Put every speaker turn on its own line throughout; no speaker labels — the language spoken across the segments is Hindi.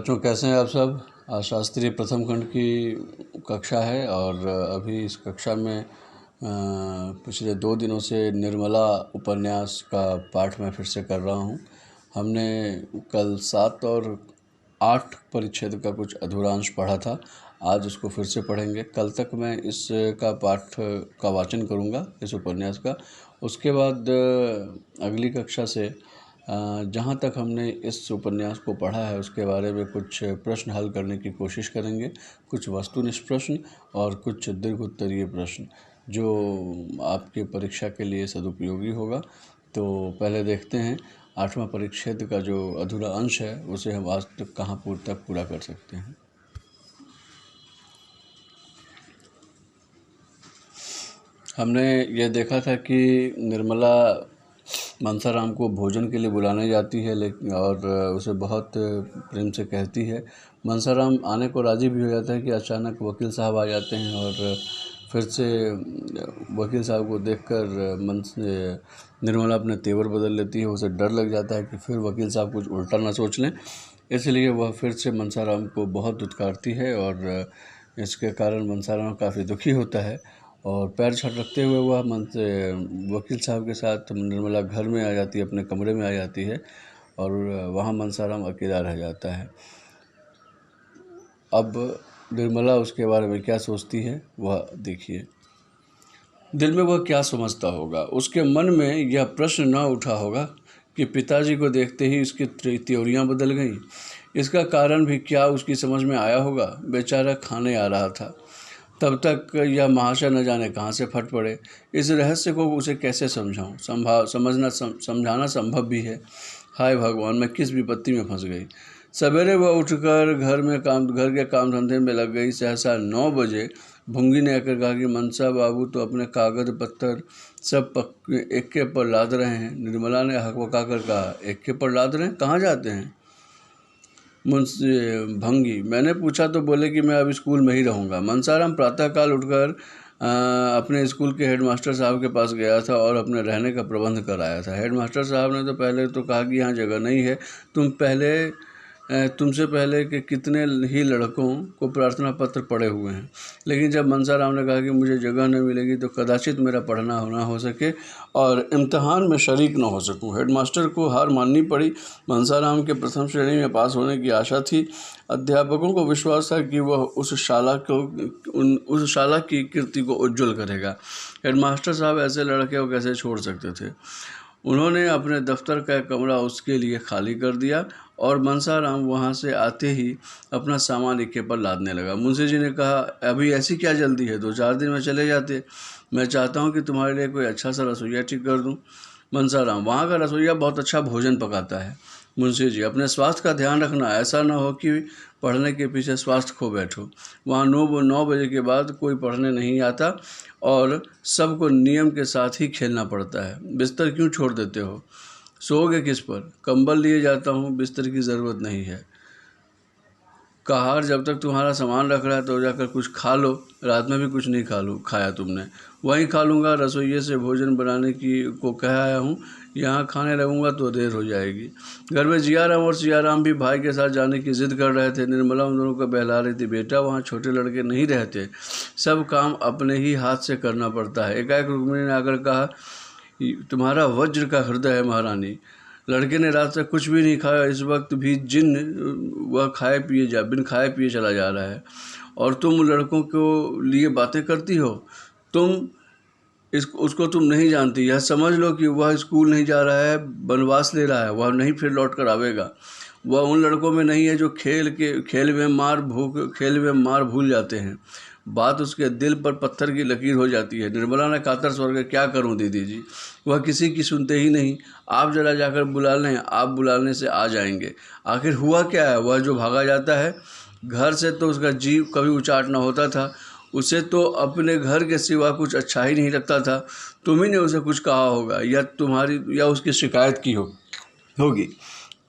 बच्चों कैसे हैं आप सब। आज शास्त्रीय प्रथम खंड की कक्षा है और अभी इस कक्षा में पिछले 2 दिनों से निर्मला उपन्यास का पाठ मैं फिर से कर रहा हूँ। हमने कल 7 और 8 परिच्छेद का कुछ अधूरांश पढ़ा था, आज उसको फिर से पढ़ेंगे। कल तक मैं इसका पाठ का वाचन करूँगा, इस उपन्यास का। उसके बाद अगली कक्षा से जहाँ तक हमने इस उपन्यास को पढ़ा है उसके बारे में कुछ प्रश्न हल करने की कोशिश करेंगे, कुछ वस्तुनिष्ठ प्रश्न और कुछ दीर्घ उत्तरीय प्रश्न जो आपके परीक्षा के लिए सदुपयोगी होगा। तो पहले देखते हैं 8वां परिच्छेद का जो अधूरा अंश है उसे हम आज तक कहाँ तक पूरा कर सकते हैं। हमने ये देखा था कि निर्मला मनसाराम को भोजन के लिए बुलाने जाती है, लेकिन और उसे बहुत प्रेम से कहती है। मनसाराम आने को राज़ी भी हो जाता है कि अचानक वकील साहब आ जाते हैं और फिर से वकील साहब को देखकर निर्मला अपने तेवर बदल लेती है। उसे डर लग जाता है कि फिर वकील साहब कुछ उल्टा ना सोच लें, इसलिए वह फिर से मनसाराम को बहुत दुत्कारती है और इसके कारण मनसाराम काफ़ी दुखी होता है और पैर छटकते हुए वह वकील साहब के साथ निर्मला घर में आ जाती है, अपने कमरे में आ जाती है और वहाँ मनसाराम अकेला रह जाता है। अब निर्मला उसके बारे में क्या सोचती है वह देखिए। दिल में वह क्या समझता होगा। उसके मन में यह प्रश्न न उठा होगा कि पिताजी को देखते ही उसकी त्योरियाँ बदल गईं। इसका कारण भी क्या उसकी समझ में आया होगा। बेचारा खाने आ रहा था, तब तक यह महाशय न जाने कहाँ से फट पड़े। इस रहस्य को उसे कैसे समझाऊं। समझाना संभव भी है। हाय भगवान, मैं किस विपत्ति में फंस गई। सवेरे वह उठकर घर के काम धंधे में लग गई। सहसा 9 बजे भुंगी ने आकर कहा कि मनसा बाबू तो अपने कागज पत्तर सब एक्के पर लाद रहे हैं। निर्मला ने हकबका कर कहा, एक्के पर लाद रहे हैं, कहाँ जाते हैं मुंशी भंगी? मैंने पूछा तो बोले कि मैं अब स्कूल में ही रहूँगा। मनसाराम प्रातःकाल उठकर अपने स्कूल के हेडमास्टर साहब के पास गया था और अपने रहने का प्रबंध कराया था। हेडमास्टर साहब ने तो पहले तो कहा कि यहाँ जगह नहीं है, तुमसे पहले के कितने ही लड़कों को प्रार्थना पत्र पढ़े हुए हैं। लेकिन जब मनसाराम ने कहा कि मुझे जगह नहीं मिलेगी तो कदाचित मेरा पढ़ना होना हो सके और इम्तहान में शरीक न हो सकूं। हेडमास्टर को हार माननी पड़ी। मनसाराम के प्रथम श्रेणी में पास होने की आशा थी। अध्यापकों को विश्वास था कि वह उस शाला की कीर्ति को उज्ज्वल करेगा। हेडमास्टर साहब ऐसे लड़के को कैसे छोड़ सकते थे। उन्होंने अपने दफ्तर का कमरा उसके लिए खाली कर दिया और मनसाराम वहाँ से आते ही अपना सामान एक्के पर लादने लगा। मुंशी जी ने कहा, अभी ऐसी क्या जल्दी है, 2-4 दिन में चले जाते। मैं चाहता हूँ कि तुम्हारे लिए कोई अच्छा सा रसोइया ठीक कर दूँ। मनसाराम, वहाँ का रसोइया बहुत अच्छा भोजन पकाता है। मुंशी जी, अपने स्वास्थ्य का ध्यान रखना, ऐसा न हो कि पढ़ने के पीछे स्वास्थ्य खो बैठो। वहाँ 9 बजे के बाद कोई पढ़ने नहीं आता और सबको नियम के साथ ही खेलना पड़ता है। बिस्तर क्यों छोड़ देते हो? सोओगे किस पर? कंबल लिए जाता हूँ, बिस्तर की ज़रूरत नहीं है। कहार, जब तक तुम्हारा सामान रख रहा है तो जाकर कुछ खा लो। रात में भी कुछ नहीं खाया तुमने। वहीं खा लूँगा। रसोइये से भोजन बनाने को कह आया हूँ, यहाँ खाने लगूँगा तो देर हो जाएगी। घर में जियाराम और सियाराम भी भाई के साथ जाने की जिद कर रहे थे। निर्मला उन दोनों को बहला रही थी, बेटा वहाँ छोटे लड़के नहीं रहते, सब काम अपने ही हाथ से करना पड़ता है। एकाएक रुक्मिणी ने आकर कहा, तुम्हारा वज्र का हृदय है महारानी। लड़के ने रात से कुछ भी नहीं खाया, इस वक्त भी वह बिन खाए पिए चला जा रहा है और तुम लड़कों को लिए बातें करती हो। उसको तुम नहीं जानती। यह समझ लो कि वह स्कूल नहीं जा रहा है, वनवास ले रहा है। वह नहीं फिर लौट कर आवेगा। वह उन लड़कों में नहीं है जो खेल में मार भूल जाते हैं। बात उसके दिल पर पत्थर की लकीर हो जाती है। निर्मला ने कातर स्वर के, क्या करूं दीदी जी, वह किसी की सुनते ही नहीं। आप जरा जाकर बुला लें, आप बुलाने से आ जाएंगे। आखिर हुआ क्या है? वह जो भागा जाता है घर से तो उसका जीव कभी उचाट न होता था। उसे तो अपने घर के सिवा कुछ अच्छा ही नहीं लगता था। तुम ही ने उसे कुछ कहा होगा या उसकी शिकायत की होगी।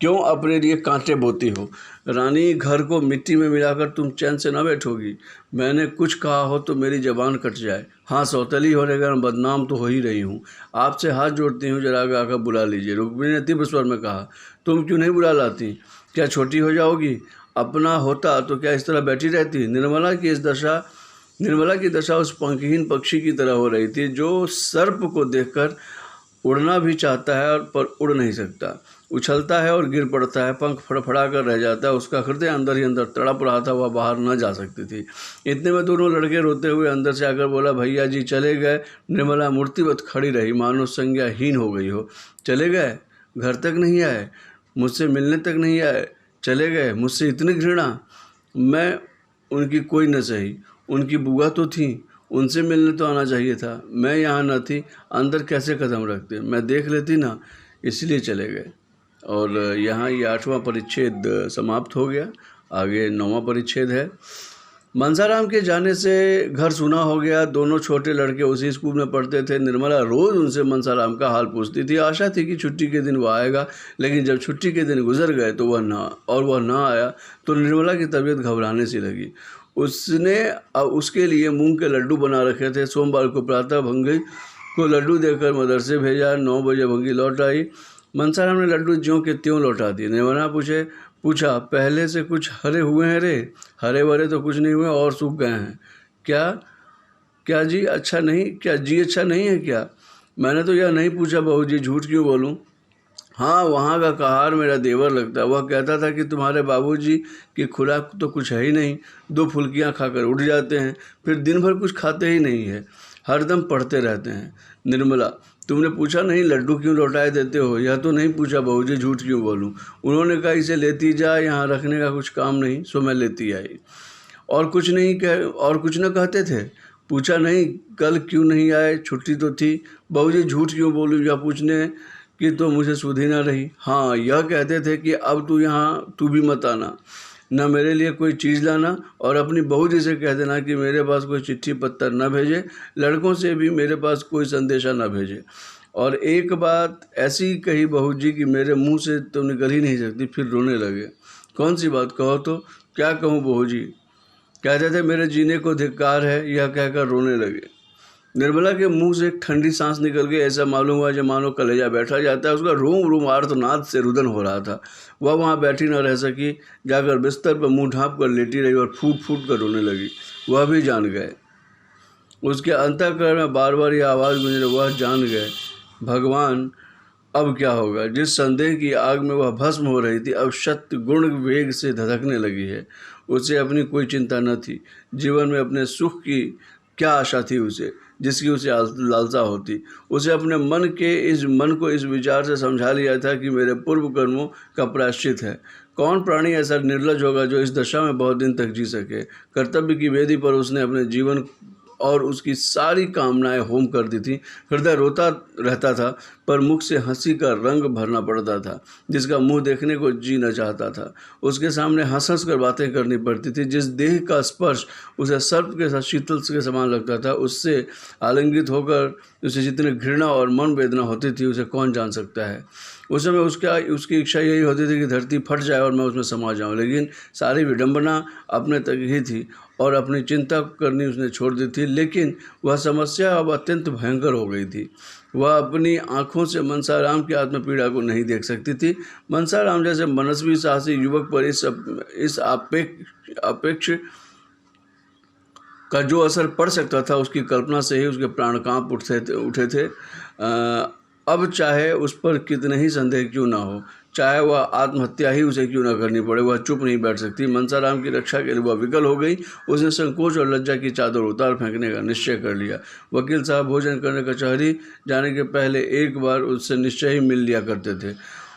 क्यों अपने लिए कांटे बोती हो? रानी, घर को मिट्टी में मिलाकर तुम चैन से न बैठोगी। मैंने कुछ कहा हो तो मेरी ज़बान कट जाए। हाँ, सौतेली होने का बदनाम तो हो ही रही हूँ। आपसे हाथ जोड़ती हूँ, जरा आकर बुला लीजिए। रुक्मिणी ने तीव्र स्वर में कहा, तुम क्यों नहीं बुला लाती? क्या छोटी हो जाओगी? अपना होता तो क्या इस तरह बैठी रहती। निर्मला की दशा उस पंखहीन पक्षी की तरह हो रही थी जो सर्प को देखकर उड़ना भी चाहता है पर उड़ नहीं सकता, उछलता है और गिर पड़ता है, पंख फड़फड़ा कर रह जाता है। उसका हृदय अंदर ही अंदर तड़प रहा था, वह बाहर न जा सकती थी। इतने में दोनों लड़के रोते हुए अंदर से आकर बोला, भैया जी चले गए। निर्मला मूर्तिवत खड़ी रही, मानो संज्ञाहीन हो गई हो। चले गए? घर तक नहीं आए, मुझसे मिलने तक नहीं आए, चले गए, मुझसे इतनी घृणा। मैं उनकी कोई न सही, उनकी बुआ तो थी, उनसे मिलने तो आना चाहिए था। मैं यहाँ न थी, अंदर कैसे कदम रखते, मैं देख लेती ना, इसलिए चले गए। और यहाँ ये 8वां परिच्छेद समाप्त हो गया। आगे 9वां परिच्छेद है। मनसाराम के जाने से घर सुना हो गया। दोनों छोटे लड़के उसी स्कूल में पढ़ते थे। निर्मला रोज़ उनसे मनसाराम का हाल पूछती थी। आशा थी कि छुट्टी के दिन वह आएगा, लेकिन जब छुट्टी के दिन गुजर गए तो वह ना आया तो निर्मला की तबीयत घबराने सी लगी। उसने उसके लिए मूंग के लड्डू बना रखे थे। सोमवार को प्रातः भंगी को लड्डू देकर मदरसे भेजा। 9 बजे भंगी लौट आई। मनसाराम ने लड्डू ज्यों के त्यों लौटा दिए। निर्मला पूछा, पहले से कुछ हरे हुए हैं रे? हरे भरे तो कुछ नहीं हुए और सूख गए हैं। क्या जी अच्छा नहीं है क्या? मैंने तो यह नहीं पूछा बहू जी, झूठ क्यों बोलूं? हाँ, वहाँ का कहार मेरा देवर लगता है। वह कहता था कि तुम्हारे बाबूजी की खुराक तो कुछ है ही नहीं, 2 फुल्कियाँ खाकर उठ जाते हैं, फिर दिन भर कुछ खाते ही नहीं है, हरदम पढ़ते रहते हैं। निर्मला, तुमने पूछा नहीं लड्डू क्यों लौटाए देते हो? यह तो नहीं पूछा बहू जी, झूठ क्यों बोलूं? उन्होंने कहा इसे लेती जा, यहाँ रखने का कुछ काम नहीं, सो मैं लेती आई। और कुछ न कहते थे? पूछा नहीं कल क्यों नहीं आए? छुट्टी तो थी। बहू जी झूठ क्यों बोलूं? यह पूछने कि तो मुझे सुध ही ना रही। हाँ, यह कहते थे कि अब तू भी मत आना, न मेरे लिए कोई चीज़ लाना, और अपनी बहू जी से कह देना कि मेरे पास कोई चिट्ठी पत्तर न भेजे, लड़कों से भी मेरे पास कोई संदेशा न भेजे। और एक बात ऐसी कही बहू जी कि मेरे मुंह से तो निकल ही नहीं सकती। फिर रोने लगे। कौन सी बात कहो तो? क्या कहूँ बहू जी? कहते थे मेरे जीने को धिक्कार है, यह कहकर रोने लगे। निर्मला के मुंह से एक ठंडी सांस निकल गई। ऐसा मालूम हुआ जो मानो कलेजा बैठा जाता है। उसका रोम आर्तनाद से रुदन हो रहा था। वह वहाँ बैठी न रह सकी, जाकर बिस्तर पर मुंह ढाँप कर लेटी रही और फूट कर रोने लगी। वह भी जान गए। उसके अंतःकरण में बार बार यह आवाज़ गूंज रही, वह जान गए। भगवान, अब क्या होगा? जिस संदेह की आग में वह भस्म हो रही थी, अब शत गुण वेग से धधकने लगी है। उसे अपनी कोई चिंता न थी। जीवन में अपने सुख की क्या आशा थी उसे, जिसकी उसे लालसा होती? उसे अपने मन को इस विचार से समझा लिया था कि मेरे पूर्व कर्मों का प्रायश्चित है। कौन प्राणी ऐसा निर्लज होगा जो इस दशा में बहुत दिन तक जी सके? कर्तव्य की वेदी पर उसने अपने जीवन और उसकी सारी कामनाएं होम कर दी थी। हृदय रोता रहता था, पर मुख से हंसी का रंग भरना पड़ता था, जिसका मुंह देखने को जी न चाहता था। उसके सामने हंस कर बातें करनी पड़ती थी। जिस देह का स्पर्श उसे सर्प के साथ शीतल के समान लगता था, उससे आलिंगित होकर उसे जितनी घृणा और मन वेदना होती थी, उसे कौन जान सकता है। उस समय उसकी इच्छा यही होती थी कि धरती फट जाए और मैं उसमें समा जाऊं, लेकिन सारी विडंबना अपने तक ही थी और अपनी चिंता करनी उसने छोड़ दी थी। लेकिन वह समस्या अब अत्यंत भयंकर हो गई थी। वह अपनी आंखों से मनसाराम की आत्मपीड़ा को नहीं देख सकती थी। मनसाराम जैसे मनस्वी साहसी युवक पर इस अपेक्ष का जो असर पड़ सकता था, उसकी कल्पना से ही उसके प्राण कांप उठे थे। अब चाहे उस पर कितने ही संदेह क्यों ना हो, चाहे वह आत्महत्या ही उसे क्यों ना करनी पड़े, वह चुप नहीं बैठ सकती। मनसाराम की रक्षा के लिए वह विकल हो गई। उसने संकोच और लज्जा की चादर उतार फेंकने का निश्चय कर लिया। वकील साहब भोजन करने कचहरी जाने के पहले एक बार उससे निश्चय ही मिल लिया करते थे।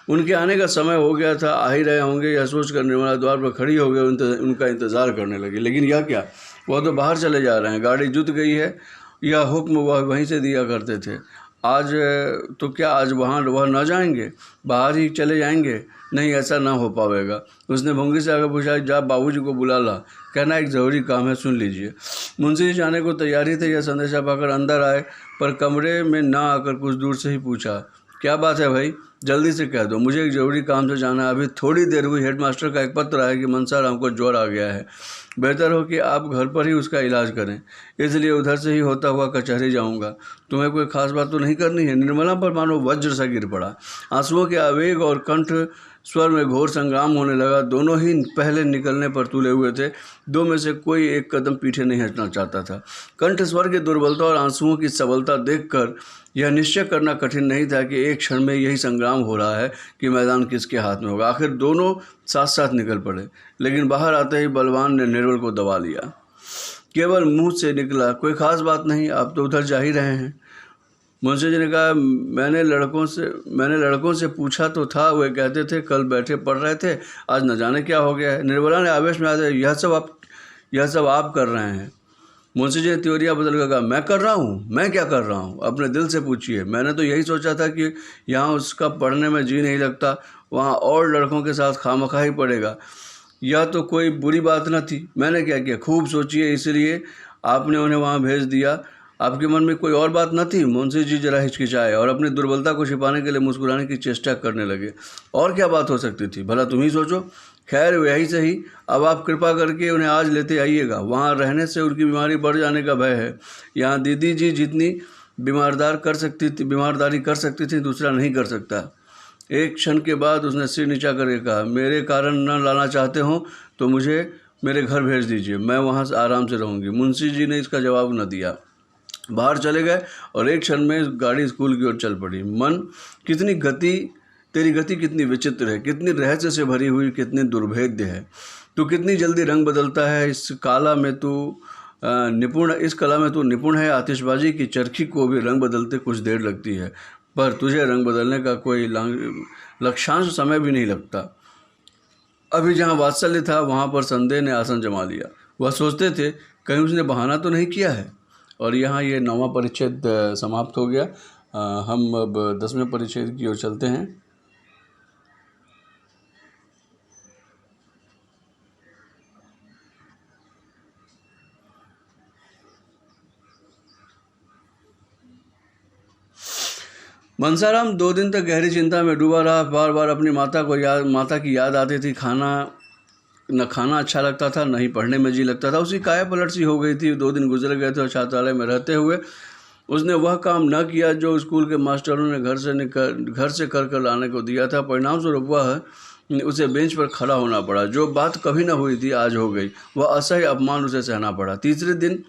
उनके आने का समय हो गया था, आ ही रहे होंगे, यह सोचकर निर्मला द्वार पर खड़ी हो गई, उनका इंतज़ार करने लगी। लेकिन यह क्या, वह तो बाहर चले जा रहे हैं, गाड़ी जुत गई है। यह हुक्म वह वहीं से दिया करते थे। आज तो क्या आज वह न जाएंगे, बाहर ही चले जाएंगे? नहीं, ऐसा ना हो पाएगा। उसने भंगी से आकर पूछा, जा बाबूजी को बुला ला, कहना एक ज़रूरी काम है, सुन लीजिए। मुंशी जी जाने को तैयारी थे। यह संदेशा पाकर अंदर आए, पर कमरे में ना आकर कुछ दूर से ही पूछा, क्या बात है भाई? जल्दी से कह दो, मुझे एक ज़रूरी काम से जाना है। अभी थोड़ी देर हुई हेडमास्टर का एक पत्र आया कि मनसाराम को ज्वर आ गया है, बेहतर हो कि आप घर पर ही उसका इलाज करें, इसलिए उधर से ही होता हुआ कचहरी जाऊंगा। तुम्हें कोई खास बात तो नहीं करनी है? निर्मला पर मानो वज्र सा गिर पड़ा। आंसुओं के आवेग और कंठ स्वर में घोर संग्राम होने लगा। दोनों ही पहले निकलने पर तुले हुए थे। दो में से कोई एक कदम पीछे नहीं हटना चाहता था। कंठ स्वर की दुर्बलता और आंसुओं की सबलता देखकर यह निश्चय करना कठिन नहीं था कि एक क्षण में यही संग्राम हो रहा है कि मैदान किसके हाथ में होगा। आखिर दोनों साथ साथ निकल पड़े, लेकिन बाहर आते ही बलवान ने निर्बल को दबा लिया। केवल मुंह से निकला, कोई खास बात नहीं, आप तो उधर जा ही रहे हैं। मुंशी जी ने कहा, मैंने लड़कों से पूछा तो था, वे कहते थे कल बैठे पढ़ रहे थे, आज न जाने क्या हो गया है। निर्मला ने आवेश में आते, यह सब आप कर रहे हैं। मुंशी जी ने त्योरिया बदल कर कहा, मैं कर रहा हूँ? मैं क्या कर रहा हूँ? अपने दिल से पूछिए। मैंने तो यही सोचा था कि यहाँ उसका पढ़ने में जी नहीं लगता, वहाँ और लड़कों के साथ खामखा ही पड़ेगा। यह तो कोई बुरी बात न थी। मैंने क्या किया? खूब सोचिए, इसलिए आपने उन्हें वहाँ भेज दिया। आपके मन में कोई और बात न थी? मुंशी जी जरा हिचकिचाए और अपनी दुर्बलता को छिपाने के लिए मुस्कुराने की चेष्टा करने लगे। और क्या बात हो सकती थी, भला तुम ही सोचो। खैर यही सही, अब आप कृपा करके उन्हें आज लेते आइएगा। वहाँ रहने से उनकी बीमारी बढ़ जाने का भय है। यहाँ दीदी जी जितनी बीमारदारी कर सकती थी, दूसरा नहीं कर सकता। एक क्षण के बाद उसने सिर नीचा करके कहा, मेरे कारण न लाना चाहते हो तो मुझे मेरे घर भेज दीजिए, मैं वहाँ से आराम से रहूँगी। मुंशी जी ने इसका जवाब न दिया, बाहर चले गए और एक क्षण में गाड़ी स्कूल की ओर चल पड़ी। मन, तेरी गति कितनी विचित्र है, कितनी रहस्य से भरी हुई, कितनी दुर्भेद्य है। तू कितनी जल्दी रंग बदलता है। इस कला में तू निपुण है। आतिशबाजी की चरखी को भी रंग बदलते कुछ देर लगती है, पर तुझे रंग बदलने का कोई लक्षांश समय भी नहीं लगता। अभी जहाँ वात्सल्य था वहाँ पर संदेह ने आसन जमा लिया। वह सोचते थे कहीं उसने बहाना तो नहीं किया है। और यहाँ ये 9वां परिच्छेद समाप्त हो गया। हम अब 10वें परिच्छेद की ओर चलते हैं। मनसाराम 2 दिन तक गहरी चिंता में डूबा रहा। बार बार अपनी माता की याद आती थी। न खाना अच्छा लगता था, न ही पढ़ने में जी लगता था। उसकी काया पलट सी हो गई थी। 2 दिन गुजर गए थे और छात्रालय में रहते हुए उसने वह काम न किया जो स्कूल के मास्टरों ने घर से कर लाने को दिया था। परिणाम स्वरूप वह उसे बेंच पर खड़ा होना पड़ा। जो बात कभी न हुई थी आज हो गई। वह असह्य अपमान उसे सहना पड़ा। तीसरे दिन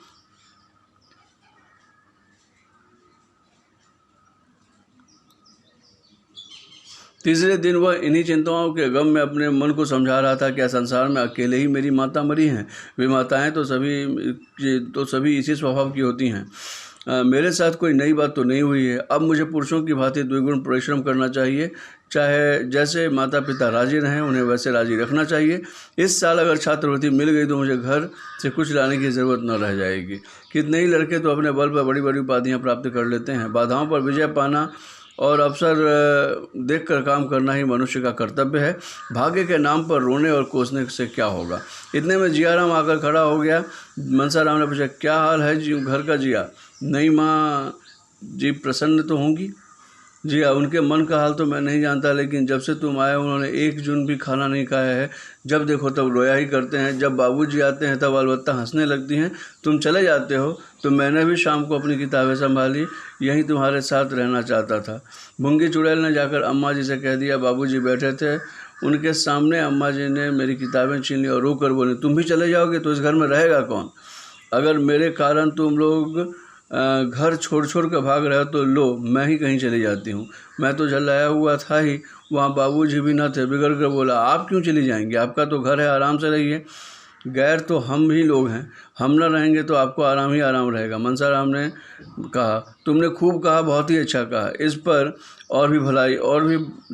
वह इन्हीं चिंताओं के गम में अपने मन को समझा रहा था, क्या संसार में अकेले ही मेरी माता मरी हैं? वे माताएं तो सभी इसी स्वभाव की होती हैं। मेरे साथ कोई नई बात तो नहीं हुई है। अब मुझे पुरुषों की भांति द्विगुण परिश्रम करना चाहिए। चाहे जैसे माता पिता राजी रहें, उन्हें वैसे राजी रखना चाहिए। इस साल अगर छात्रवृत्ति मिल गई तो मुझे घर से कुछ लाने की ज़रूरत न रह जाएगी। कितने ही लड़के तो अपने बल पर बड़ी बड़ी उपाधियाँ प्राप्त कर लेते हैं। बाधाओं पर विजय पाना और अवसर देखकर काम करना ही मनुष्य का कर्तव्य है। भाग्य के नाम पर रोने और कोसने से क्या होगा। इतने में जियाराम आकर खड़ा हो गया। मनसाराम ने पूछा, क्या हाल है जी घर का जिया? नई माँ जी प्रसन्न तो होंगी? जी हाँ, उनके मन का हाल तो मैं नहीं जानता, लेकिन जब से तुम आए उन्होंने एक जून भी खाना नहीं खाया है। जब देखो तब रोया ही करते हैं। जब बाबूजी आते हैं तब अलबत्ता हंसने लगती हैं। तुम चले जाते हो तो मैंने भी शाम को अपनी किताबें संभाली, यहीं तुम्हारे साथ रहना चाहता था। भुंगी चुड़ैल ने जाकर अम्मा जी से कह दिया। बाबूजी बैठे थे, उनके सामने अम्मा जी ने मेरी किताबें छीन ली और रो कर बोली, तुम भी चले जाओगे तो इस घर में रहेगा कौन? अगर मेरे कारण तुम लोग घर छोड़ कर भाग रहे हो तो लो, मैं ही कहीं चली जाती हूँ। मैं तो झल्लाया हुआ था ही, वहाँ बाबूजी भी न थे। बिगड़ कर बोला, आप क्यों चली जाएंगी? आपका तो घर है, आराम से रहिए। गैर तो हम ही लोग हैं, हम न रहेंगे तो आपको आराम ही आराम रहेगा। मनसाराम ने कहा, तुमने खूब कहा, बहुत ही अच्छा कहा। इस पर और भी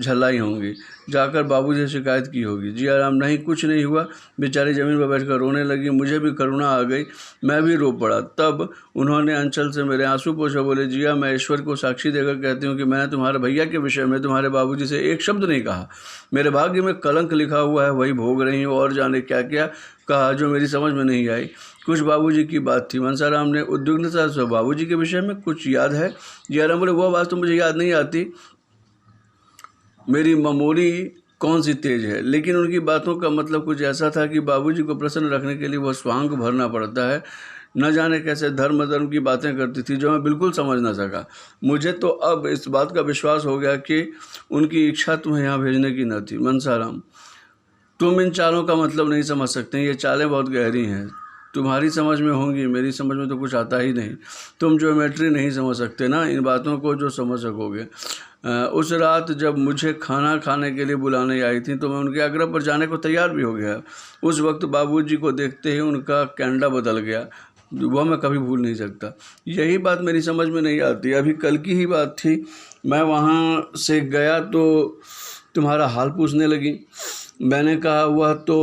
झल्लाई होंगी। जाकर बाबूजी से शिकायत की होगी। जियाराम, नहीं, कुछ नहीं हुआ। बेचारी ज़मीन पर बैठकर रोने लगी। मुझे भी करुणा आ गई, मैं भी रो पड़ा। तब उन्होंने अंचल से मेरे आंसू पोंछा। बोले, जिया, मैं ईश्वर को साक्षी देकर कहती हूँ कि मैंने तुम्हारे भैया के विषय में तुम्हारे बाबूजी से एक शब्द नहीं कहा। मेरे भाग्य में कलंक लिखा हुआ है, वही भोग रही हूँ। और जाने क्या क्या कहा जो मेरी समझ में नहीं आई। कुछ बाबूजी की बात थी। मनसाराम ने उद्विग्नता से, बाबूजी के विषय में कुछ याद है? जियाराम बोले, वह बात तो मुझे याद नहीं आती, मेरी मेमोरी कौन सी तेज है। लेकिन उनकी बातों का मतलब कुछ ऐसा था कि बाबूजी को प्रसन्न रखने के लिए वह स्वांग भरना पड़ता है। न जाने कैसे धर्म की बातें करती थी जो मैं बिल्कुल समझ ना सका। मुझे तो अब इस बात का विश्वास हो गया कि उनकी इच्छा तुम्हें यहाँ भेजने की न थी। मनसाराम, तुम इन चालों का मतलब नहीं समझ सकते, ये चालें बहुत गहरी हैं। तुम्हारी समझ में होंगी, मेरी समझ में तो कुछ आता ही नहीं। तुम ज्योमेट्री नहीं समझ सकते ना, इन बातों को जो समझ सकोगे। उस रात जब मुझे खाना खाने के लिए बुलाने आई थी तो मैं उनके आग्रह पर जाने को तैयार भी हो गया। उस वक्त बाबूजी को देखते ही उनका कैंडा बदल गया, वह मैं कभी भूल नहीं सकता। यही बात मेरी समझ में नहीं आती। अभी कल की ही बात थी, मैं वहाँ से गया तो तुम्हारा हाल पूछने लगी। मैंने कहा वह तो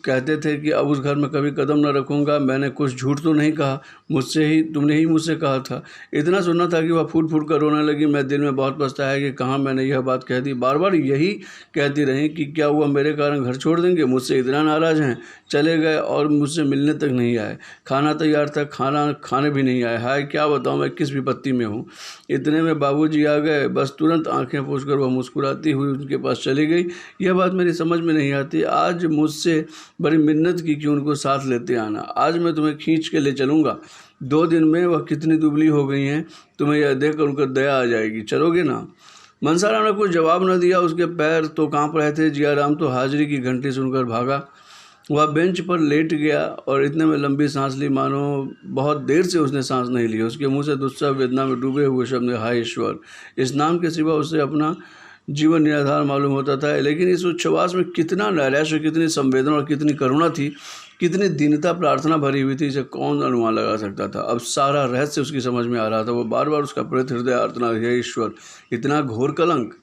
कहते थे कि अब उस घर में कभी कदम न रखूँगा। मैंने कुछ झूठ तो नहीं कहा, तुमने ही मुझसे कहा था। इतना सुनना था कि वह फूट फूट कर रोने लगी। मैं दिल में बहुत पछताया कि कहाँ मैंने यह बात कह दी। बार बार यही कहती रही कि क्या हुआ, मेरे कारण घर छोड़ देंगे, मुझसे इतना नाराज़ हैं। चले गए और मुझसे मिलने तक नहीं आए। खाना तैयार था, खाना खाने भी नहीं आए। हाय क्या बताऊँ मैं किस विपत्ति में हूँ। इतने में बाबूजी आ गए। बस तुरंत आंखें पोंछकर वह मुस्कुराती हुई उनके पास चली गई। यह बात मेरी समझ में नहीं आती। आज मुझसे बड़ी मिन्नत की कि उनको साथ लेते आना। आज मैं तुम्हें खींच के ले चलूँगा। 2 दिन में वह कितनी दुबली हो गई हैं, तुम्हें यह देखकर उनकर दया आ जाएगी। चलोगे ना? मनसाराम ने कुछ जवाब न दिया। उसके पैर तो कांप रहे थे। जियाराम तो हाजिरी की घंटी सुनकर भागा। वह बेंच पर लेट गया और इतने में लंबी सांस ली मानो बहुत देर से उसने सांस नहीं ली। उसके मुंह से दुस्सह वेदना में डूबे हुए शब्द, हाय ईश्वर। इस नाम के सिवा उसे अपना जीवन निराधार मालूम होता था, लेकिन इस उच्छ्वास में कितना नैराश्य, कितनी संवेदना और कितनी करुणा थी, कितनी दीनता प्रार्थना भरी हुई थी, इसे कौन अनुमान लगा सकता था। अब सारा रहस्य उसकी समझ में आ रहा था। वो बार बार उसका प्रेत हृदय आर्तना, हे ईश्वर, इतना घोर कलंक!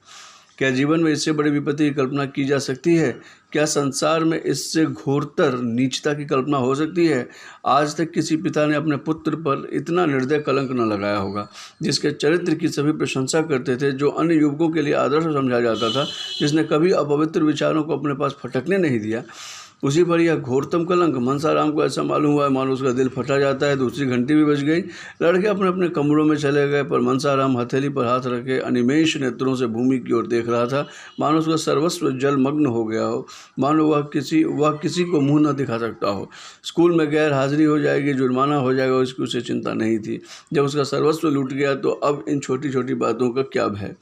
क्या जीवन में इससे बड़ी विपत्ति की कल्पना की जा सकती है? क्या संसार में इससे घोरतर नीचता की कल्पना हो सकती है? आज तक किसी पिता ने अपने पुत्र पर इतना निर्दय कलंक न लगाया होगा। जिसके चरित्र की सभी प्रशंसा करते थे, जो अन्य युवकों के लिए आदर्श समझा जाता था, जिसने कभी अपवित्र विचारों को अपने पास फटकने नहीं दिया, उसी पर यह घोरतम कलंक। मनसाराम को ऐसा मालूम हुआ मानो उसका दिल फटा जाता है। दूसरी घंटी भी बज गई। लड़के अपने अपने कमरों में चले गए, पर मनसाराम हथेली पर हाथ रखे अनिमेष नेत्रों से भूमि की ओर देख रहा था, मानो उसका सर्वस्व जलमग्न हो गया हो, मानो वह किसी को मुंह न दिखा सकता हो। स्कूल में गैर हाजिरी हो जाएगी, जुर्माना हो जाएगा, उसकी उसे चिंता नहीं थी। जब उसका सर्वस्व लूट गया तो अब इन छोटी छोटी बातों का क्या भय।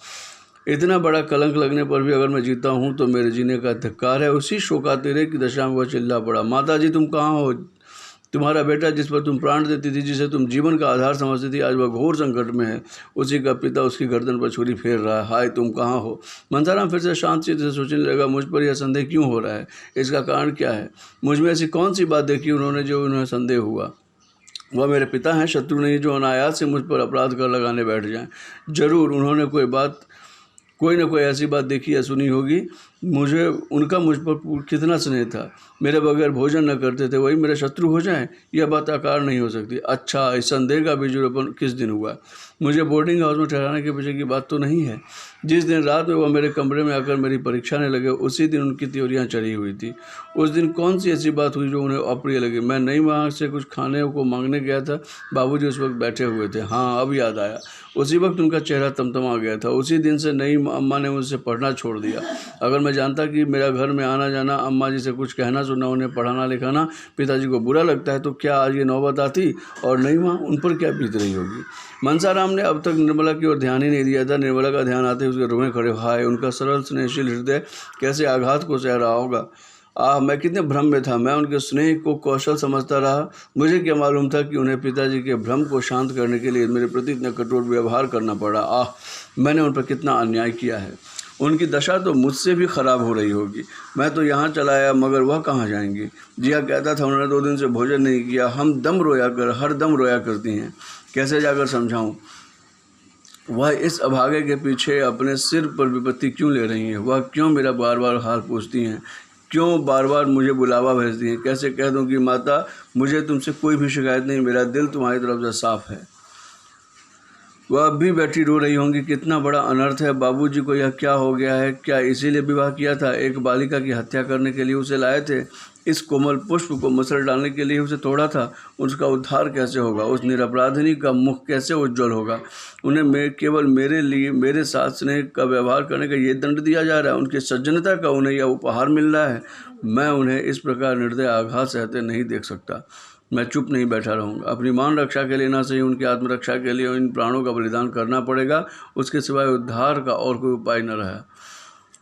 इतना बड़ा कलंक लगने पर भी अगर मैं जीता हूँ तो मेरे जीने का धिक्कार है। उसी शोकातिरे की दशा में वह चिल्ला पड़ा, माता जी तुम कहाँ हो? तुम्हारा बेटा जिस पर तुम प्राण देती थी, जिसे तुम जीवन का आधार समझती थी, आज वह घोर संकट में है। उसी का पिता उसकी गर्दन पर छुरी फेर रहा है। हाय तुम कहाँ हो? मनसाराम फिर से शांत चित्त से सोचने लगा, मुझ पर यह संदेह क्यों हो रहा है? इसका कारण क्या है? मुझ में ऐसी कौन सी बात देखी उन्होंने जो उन्हें संदेह हुआ? वह मेरे पिता हैं, शत्रु नहीं जो अनायास से मुझ पर अपराध कर लगाने बैठ जाएं। जरूर उन्होंने कोई ना कोई ऐसी बात देखी या सुनी होगी। मुझ पर कितना स्नेह था। मेरे बगैर भोजन न करते थे, वही मेरे शत्रु हो जाएं, यह बात आकार नहीं हो सकती। अच्छा, इस संदेह का बीजरोपण किस दिन हुआ? मुझे बोर्डिंग हाउस में ठहराने के पीछे की बात तो नहीं है? जिस दिन रात में वह मेरे कमरे में आकर मेरी परीक्षा ने लगे, उसी दिन उनकी त्योरियां चढ़ी हुई थी। उस दिन कौन सी ऐसी बात हुई जो उन्हें अप्रिय लगी? मैं नई माँ से कुछ खाने को मांगने गया था। बाबूजी उस वक्त बैठे हुए थे। हाँ, अब याद आया। उसी वक्त उनका चेहरा तमतमा गया था। उसी दिन से नई अम्मा ने मुझसे पढ़ना छोड़ दिया। अगर मैं जानता कि मेरा घर में आना जाना, अम्मा जी से कुछ कहना सुनना, उन्हें पढ़ाना लिखाना पिताजी को बुरा लगता है, तो क्या आज ये नौबत आती? और नई माँ, उन पर क्या बीत रही होगी? मनसाराम ने अब तक निर्मला की ओर ध्यान ही नहीं दिया था। निर्मला का ध्यान आते ही उसके रोए खड़े। हाय, उनका सरल स्नेहशील हृदय कैसे आघात को सह रहा होगा। मैं कितने भ्रम में था। मैं उनके स्नेह को कौशल समझता रहा। मुझे क्या मालूम था कि उन्हें पिताजी के भ्रम को शांत करने के लिए मेरे प्रति इतना कठोर व्यवहार करना पड़ा। मैंने उन पर कितना अन्याय किया है। उनकी दशा तो मुझसे भी खराब हो रही होगी। मैं तो यहाँ चला आया, मगर वह कहाँ जाएंगी? जिया कहता था उन्होंने 2 दिन से भोजन नहीं किया। हर दम रोया करती हैं। कैसे जाकर समझाऊं? वह इस अभागे के पीछे अपने सिर पर विपत्ति क्यों ले रही हैं? वह क्यों मेरा बार बार हाल पूछती हैं? क्यों बार बार मुझे बुलावा भेजती हैं? कैसे कह दूं कि माता, मुझे तुमसे कोई भी शिकायत नहीं, मेरा दिल तुम्हारी तरफ से साफ है। वह अब भी बैठी रो रही होंगी। कितना बड़ा अनर्थ है। बाबूजी को यह क्या हो गया है? क्या इसीलिए विवाह किया था? एक बालिका की हत्या करने के लिए उसे लाए थे? इस कोमल पुष्प को मसल डालने के लिए उसे तोड़ा था? उसका उद्धार कैसे होगा? उस निरपराधिनी का मुख कैसे उज्जवल होगा? उन्हें केवल मेरे साथ स्नेह का व्यवहार करने का ये दंड दिया जा रहा है? उनकी सज्जनता का उन्हें यह उपहार मिल रहा है? मैं उन्हें इस प्रकार निर्दय आघात सहते नहीं देख सकता। मैं चुप नहीं बैठा रहूँगा। अपनी मान रक्षा के लिए ना सही, उनकी आत्मरक्षा के लिए इन प्राणों का बलिदान करना पड़ेगा। उसके सिवाय उद्धार का और कोई उपाय न रहा।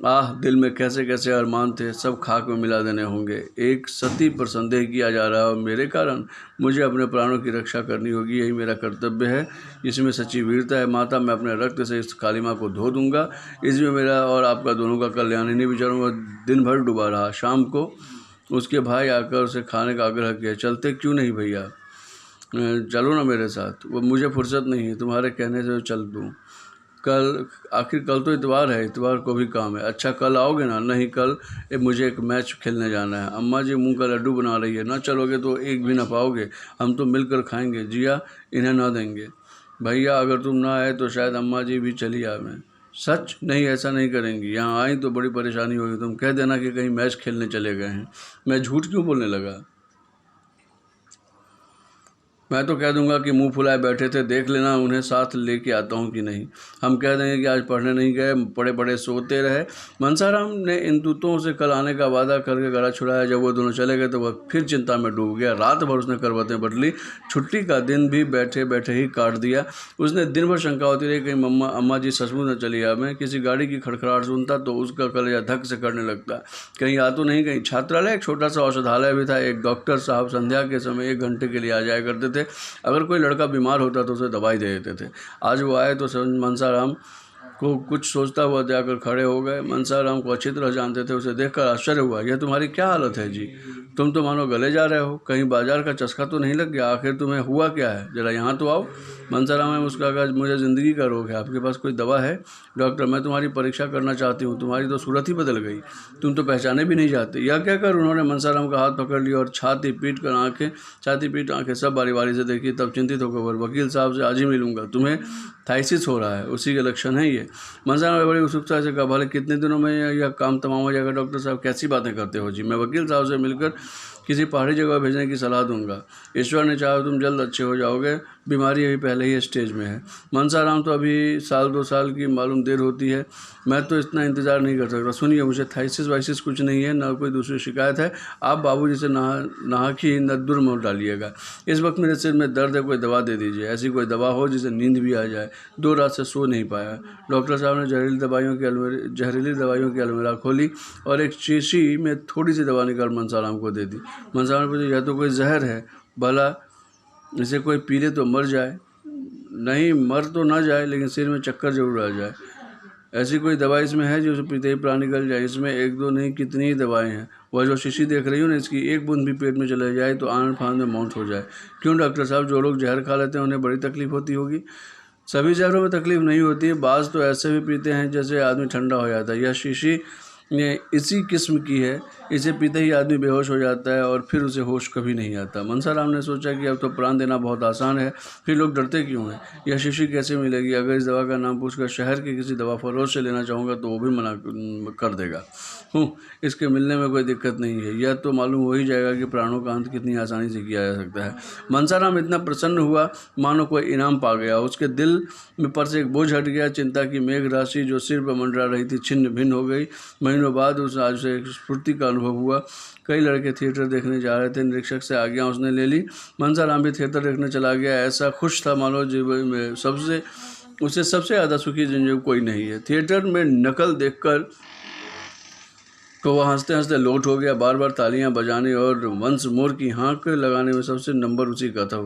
आह, दिल में कैसे कैसे अरमान थे, सब खाक में मिला देने होंगे। एक सती पर संदेह किया जा रहा है और मेरे कारण मुझे अपने प्राणों की रक्षा करनी होगी। यही मेरा कर्तव्य है, इसमें सच्ची वीरता है। माता, मैं अपने रक्त से इस काली माँ को धो दूंगा। इसमें मेरा और आपका दोनों का कल्याण। इन्हीं विचारों में दिन भर डूबा रहा। शाम को उसके भाई आकर उसे खाने का आग्रह किया। चलते क्यों नहीं भैया, चलो ना मेरे साथ। वो, मुझे फुर्सत नहीं है, तुम्हारे कहने से चल दूँ। कल, आखिर कल तो इतवार है, इतवार को भी काम है। अच्छा, कल आओगे ना? नहीं, कल मुझे एक मैच खेलने जाना है। अम्मा जी मुंह का लड्डू बना रही है, ना चलोगे तो एक भी ना पाओगे। हम तो मिलकर खाएंगे। जिया, इन्हें ना देंगे। भैया, अगर तुम ना आए तो शायद अम्मा जी भी चली आवे। सच? नहीं, ऐसा नहीं करेंगी। यहाँ आई तो बड़ी परेशानी होगी। तुम कह देना कि कहीं मैच खेलने चले गए हैं। मैं झूठ क्यों बोलने लगा? मैं तो कह दूंगा कि मुंह फुलाए बैठे थे, देख लेना उन्हें साथ लेके आता हूँ कि नहीं। हम कह देंगे कि आज पढ़ने नहीं गए, पड़े पड़े सोते रहे। मनसाराम ने इन दूतों से कल आने का वादा करके गला छुड़ाया। जब वो दोनों चले गए तो वह फिर चिंता में डूब गया। रात भर उसने करवतें बदली। छुट्टी का दिन भी बैठे बैठे ही काट दिया। उसने दिन भर शंका होती रही कहीं अम्मा जी सचमुच न चली आ। मैं किसी गाड़ी की खड़खड़ाहट सुनता तो उसका कलेजा धक से करने लगता। कहीं आ तो नहीं गई। छात्रालय एक छोटा सा औषधालय भी था। एक डॉक्टर साहब संध्या के समय 1 घंटे के लिए आ जाया करते थे। अगर कोई लड़का बीमार होता तो उसे दवाई दे देते थे। आज वो आए तो मनसाराम को कुछ सोचता हुआ जाकर खड़े हो गए। मनसाराम को अच्छी तरह जानते थे। उसे देखकर आश्चर्य हुआ। यह तुम्हारी क्या हालत है जी? तुम तो मानो गले जा रहे हो। कहीं बाजार का चस्का तो नहीं लग गया? आखिर तुम्हें हुआ क्या है? जरा यहाँ तो आओ। मनसाराम ने मुस्कुराकर, मुझे ज़िंदगी का रोग है, आपके पास कोई दवा है? डॉक्टर, मैं तुम्हारी परीक्षा करना चाहती हूँ। तुम्हारी तो सूरत ही बदल गई, तुम तो पहचाने भी नहीं जाते। यह कहकर उन्होंने मनसाराम का हाथ पकड़ लिया और छाती पीट आंखें सब बारी बारी से देखी। तब चिंतित होकर, वकील साहब से आज ही मिलूंगा। तुम्हें थाइसिस हो रहा है, उसी के लक्षण है ये। मनसाराम ने बड़ी उत्सुकता से कहा, भले कितने दिनों में यह काम तमाम हो जाएगा? डॉक्टर साहब, कैसी बातें करते हो जी? मैं वकील साहब से मिलकर किसी पहाड़ी जगह भेजने की सलाह दूंगा। ईश्वर ने चाहा तुम जल्द अच्छे हो जाओगे। बीमारी अभी पहले ही स्टेज में है। मनसाराम, तो अभी 1-2 साल की मालूम देर होती है। मैं तो इतना इंतज़ार नहीं कर सकता। सुनिए, मुझे थाइसिस वाइसिस कुछ नहीं है, ना कोई दूसरी शिकायत है। आप बाबूजी से नाहकी नद्दुर मत डालिएगा। इस वक्त मेरे सिर में दर्द है, कोई दवा दे दीजिए। ऐसी कोई दवा हो जिसे नींद भी आ जाए। 2 रात से सो नहीं पाया। डॉक्टर साहब ने जहरीली दवाइयों की अलमीरा खोली और एक शीशी में थोड़ी सी दवा निकाल मनसाराम को दे दी। मनसाराम ने पूछा, यह तो कोई जहर है, भला इसे कोई पी ले तो मर जाए? नहीं, मर तो ना जाए, लेकिन सिर में चक्कर जरूर आ जाए। ऐसी कोई दवा इसमें है जो पीते ही प्राण निकल जाए? इसमें 1-2 नहीं, कितनी ही दवाएं हैं। वह जो शीशी देख रही हो ना, इसकी एक बूंद भी पेट में चले जाए तो आन फान में मौत हो जाए। क्यों डॉक्टर साहब, जो लोग जहर खा लेते हैं उन्हें बड़ी तकलीफ होती होगी? सभी जहरों में तकलीफ नहीं होती है। बाज़ तो ऐसे भी पीते हैं जैसे आदमी ठंडा हो जाता है। यह शीशी ये इसी किस्म की है। इसे पीते ही आदमी बेहोश हो जाता है और फिर उसे होश कभी नहीं आता। मनसाराम ने सोचा कि अब तो प्राण देना बहुत आसान है, फिर लोग डरते क्यों हैं? यह शीशी कैसे मिलेगी? अगर इस दवा का नाम पूछकर शहर के किसी दवा फरोश से लेना चाहूँगा तो वो भी मना कर देगा। इसके मिलने में कोई दिक्कत नहीं है। यह तो मालूम हो ही जाएगा कि प्राणों का अंत कितनी आसानी से किया जा सकता है। मनसाराम इतना प्रसन्न हुआ मानो कोई इनाम पा गया। उसके दिल में पर से एक बोझ हट गया। चिंता की मेघ राशि जो सिर पर मंडरा रही थी छिन्न भिन्न हो गई। महीनों बाद उसे आज से एक स्फूर्ति का अनुभव हुआ। कई लड़के थिएटर देखने जा रहे थे। निरीक्षक से आज्ञा उसने ले ली। मनसाराम भी थिएटर देखने चला गया। ऐसा खुश था मानो जीवन में सबसे ज़्यादा सुखी जिंदगी कोई नहीं है। थिएटर में नकल देखकर तो वह हंसते हंसते लोट हो गया। बार बार तालियां बजाने और वंस मोर की हाँक लगाने में सबसे नंबर उसी का था।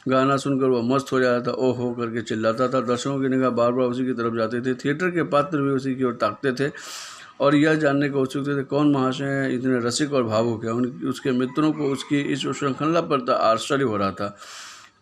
गाना सुनकर वह मस्त हो जाता था, ओह हो करके चिल्लाता था। दर्शकों की निगाह बार बार उसी की तरफ जाते थे। थिएटर के पात्र भी उसी की ओर ताकते थे और यह जानने को उत्सुक थे कौन महाशय हैं इतने रसिक और भावुक है। उसके मित्रों को उसकी इस श्रृंखला पर आश्चर्य हो रहा था।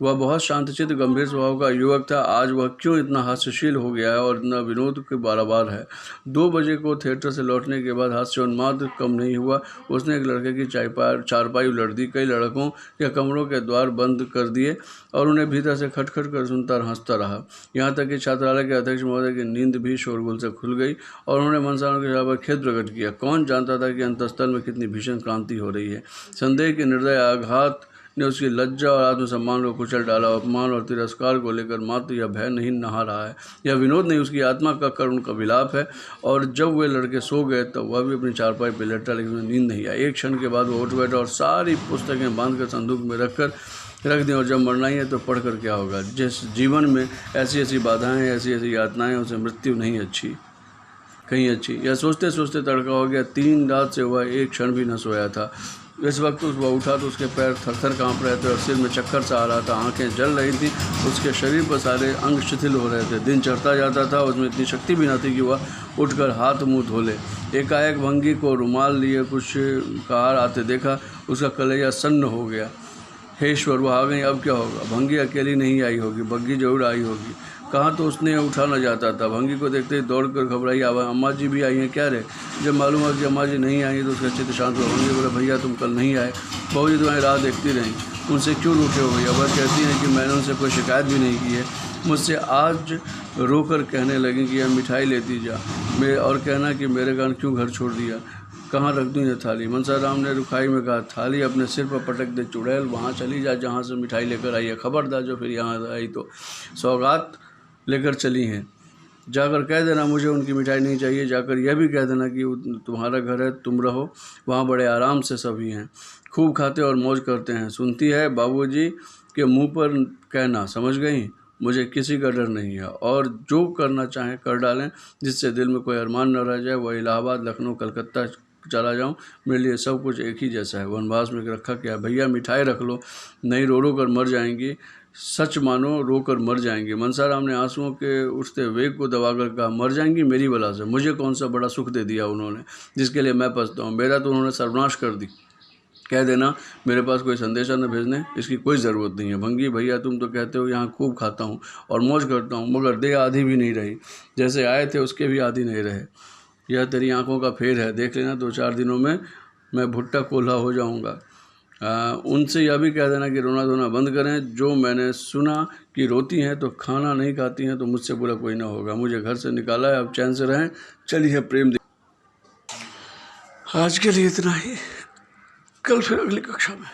वह बहुत शांतचित्त गंभीर स्वभाव का युवक था। आज वह क्यों इतना हास्यशील हो गया है और इतना विनोद के बाराबार है। 2 बजे को थिएटर से लौटने के बाद हास्योन्माद कम नहीं हुआ। उसने एक लड़के की चारपाई उलट दी, कई लड़कों के कमरों के द्वार बंद कर दिए और उन्हें भीतर से खटखट कर सुनता और हंसता रहा। यहाँ तक कि छात्रालय के अध्यक्ष महोदय की नींद भी शोरगुल से खुल गई और उन्होंने मनसाराम के पर खेद प्रकट किया। कौन जानता था कि अंतस्थल में कितनी भीषण क्रांति हो रही है। संदेह के निर्दय आघात ने उसकी लज्जा और आत्मसम्मान को कुचल डाला। अपमान और तिरस्कार को लेकर मात्र यह भय नहीं नहा रहा है, यह विनोद नहीं, उसकी आत्मा का करुण का विलाप है। और जब वे लड़के सो गए तब वह भी अपनी चारपाई पर लेटा, लेकिन उन्हें नींद नहीं आई। एक क्षण के बाद वह उठ बैठा और सारी पुस्तकें बांध कर संदूक में रख दें। और जब मरना ही है तो पढ़ कर क्या होगा। जिस जीवन में ऐसी ऐसी बाधाएं, ऐसी ऐसी यातनाएं, उसे मृत्यु नहीं अच्छी, कहीं अच्छी। यह सोचते सोचते तड़का हो गया। 3 रात से वह एक क्षण भी न सोया था। इस वक्त वह उठा तो उसके पैर थर-थर काँप रहे थे और सिर में चक्कर सा आ रहा था, आंखें जल रही थी, उसके शरीर पर सारे अंग शिथिल हो रहे थे। दिन चढ़ता जाता था, उसमें इतनी शक्ति भी न थी कि वह उठकर हाथ मुंह धो ले। एकाएक भंगी को रुमाल लिए कुछ कहार आते देखा, उसका कलेजा सन्न हो गया। हे ईश्वर, वह आ गई, अब क्या होगा। भंगी अकेली नहीं आई होगी, बग्गी जरूर आई होगी। कहाँ तो उसने उठा न जाता था। भंगी को देखते ही दौड़कर घबराई, अम्मा जी भी आई हैं क्या रे। जब मालूम हुआ कि अम्मा जी नहीं आई तो उसका चित्त शांत हुआ। भंगी बोला, भैया तुम कल नहीं आए, बहू जी तुम्हारी राह देखती रहीं, उनसे क्यों रूठे हो भैया। वह कहती हैं कि मैंने उनसे कोई शिकायत भी नहीं की है। मुझसे आज रोकर कहने लगी कि यह मिठाई लेती जा, और कहना कि मेरे कारण क्यों घर छोड़ दिया, कहाँ रख दूँ ये थाली। मनसाराम ने रुखाई में कहा, थाली अपने सिर पर पटक दे चुड़ैल, वहाँ चली जा जहाँ से मिठाई लेकर आई है। खबरदार जो फिर यहाँ आई तो सौगात लेकर चली हैं। जाकर कह देना मुझे उनकी मिठाई नहीं चाहिए। जाकर यह भी कह देना कि तुम्हारा घर है, तुम रहो, वहाँ बड़े आराम से सभी हैं, खूब खाते और मौज करते हैं। सुनती है बाबूजी के मुँह पर कहना, समझ गई, मुझे किसी का डर नहीं है, और जो करना चाहें कर डालें, जिससे दिल में कोई अरमान न रह जाए। वह इलाहाबाद, लखनऊ, कलकत्ता चला जाऊं, मेरे लिए सब कुछ एक ही जैसा है। वनवास में रखा क्या है। भैया मिठाई रख लो, नहीं रो रो कर मर जाएंगी, सच मानो रो कर मर जाएंगी। मनसाराम ने आंसुओं के उठते वेग को दबाकर कहा, मर जाएंगी मेरी बला से, मुझे कौन सा बड़ा सुख दे दिया उन्होंने जिसके लिए मैं पछता हूँ। मेरा तो उन्होंने सर्वनाश कर दी। कह देना मेरे पास कोई संदेशा न भेजने, इसकी कोई ज़रूरत नहीं है। भंगी भैया तुम तो कहते हो यहाँ खूब खाता हूँ और मौज करता हूँ, मगर देह आधी भी नहीं रही, जैसे आए थे उसके भी आधी नहीं रहे। यह तेरी आंखों का फेर है, देख लेना 2-4 दिनों में मैं भुट्टा कोल्हा हो जाऊंगा। उनसे यह भी कह देना कि रोना धोना बंद करें। जो मैंने सुना कि रोती हैं तो खाना नहीं खाती हैं, तो मुझसे बुरा कोई ना होगा। मुझे घर से निकाला है, अब चैन से रहें। चलिए प्रेम। आज के लिए इतना ही, कल फिर अगली कक्षा में।